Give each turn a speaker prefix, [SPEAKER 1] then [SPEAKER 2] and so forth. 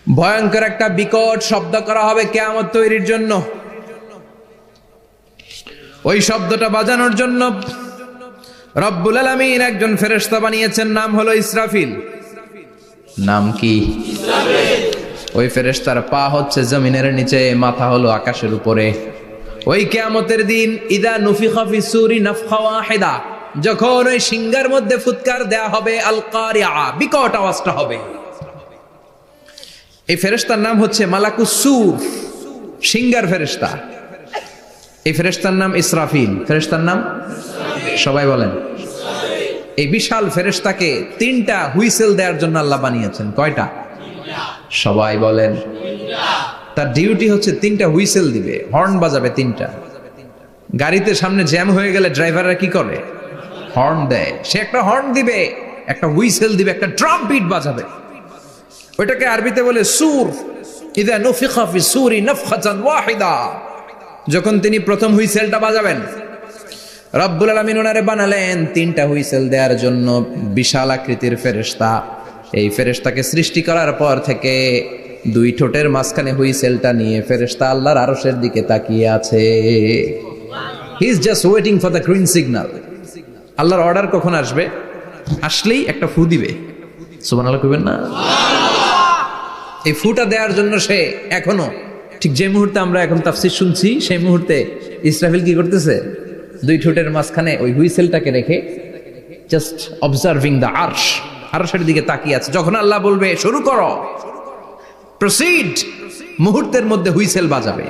[SPEAKER 1] ভয়ঙ্কর একটা বিকট শব্দ করা হবে কিয়ামত তৈরির জন্য। ওই শব্দটা বাজানোর জন্য রব্বুল আলামিন একজন ফেরেশতা বানিয়েছেন, নাম হলো ইসরাফিল। নাম কি? ইসরাফিল। ওই ফেরেশতার পা হচ্ছে জমিনের নিচে, মাথা হলো আকাশের উপরে। ওই কিয়ামতের দিন ইদা নুফিখা ফিস সূরি নাফখা ওয়াহিদা, যখন ওই সিংহার মধ্যে ফুৎকার দেয়া হবে, আল কারিআ, বিকট আওয়াজটা হবে। এই ফেরেশতার নাম হচ্ছে মালাকুস সূর, সিংহার ফেরেশতা। এই ফেরেশতার নাম ইসরাফিল। ফেরেশতার নাম সবাই বলেন। এই বিশাল ফেরেশতাকে তিনটা হুইসেল দেওয়ার জন্য আল্লাহ বানিয়েছেন। কয়টা? সবাই বলেন। তার ডিউটি হচ্ছে তিনটা হুইসেল দিবে, হর্ন বাজাবে তিনটা। গাড়িতে সামনে জ্যাম হয়ে গেলে ড্রাইভাররা কি করে? হর্ন দেয়। সে একটা হর্ন দিবে, একটা হুইসেল দিবে, একটা ড্রাম বিট বাজাবে। ওইটাকে আরবিতে বলে সুর। ইদা নুফিখা ফিস সূরি নাফখাতান ওয়াহিদা, যখন তিনি প্রথম হুইসেলটা বাজাবেন, রব্বুল আলামিন ওনারে বানালেন তিনটা হুইসেল দেওয়ার জন্য বিশাল আকৃতির ফেরেশতা। এই ফেরেশতাকে সৃষ্টি করার পর থেকে দুই ঠোঁটের মাঝখানে হুইসেলটা নিয়ে ফেরেশতা আল্লাহর আরশের দিকে তাকিয়ে আছে। He is just waiting for the green signal. আল্লাহর অর্ডার কখন আসবে? আসলেই একটা ফু দিবে। সুবহানাল্লাহ কইবেন না? এই ফুটা দেওয়ার জন্য সে এখনো, ঠিক যে মুহূর্তে আমরা এখন তাফসীর শুনছি, সেই মুহূর্তে ইসরাফিল কি করতেছে? দুই ঠোঁটের মাঝখানে ওই হুইসেলটাকে রেখে জাস্ট অবজার্ভিং দ্য আরশ, আরশের দিকে তাকিয়ে আছে। যখন আল্লাহ বলবে শুরু করো, প্রসিড, মুহূর্তের মধ্যে হুইসেল বাজাবে।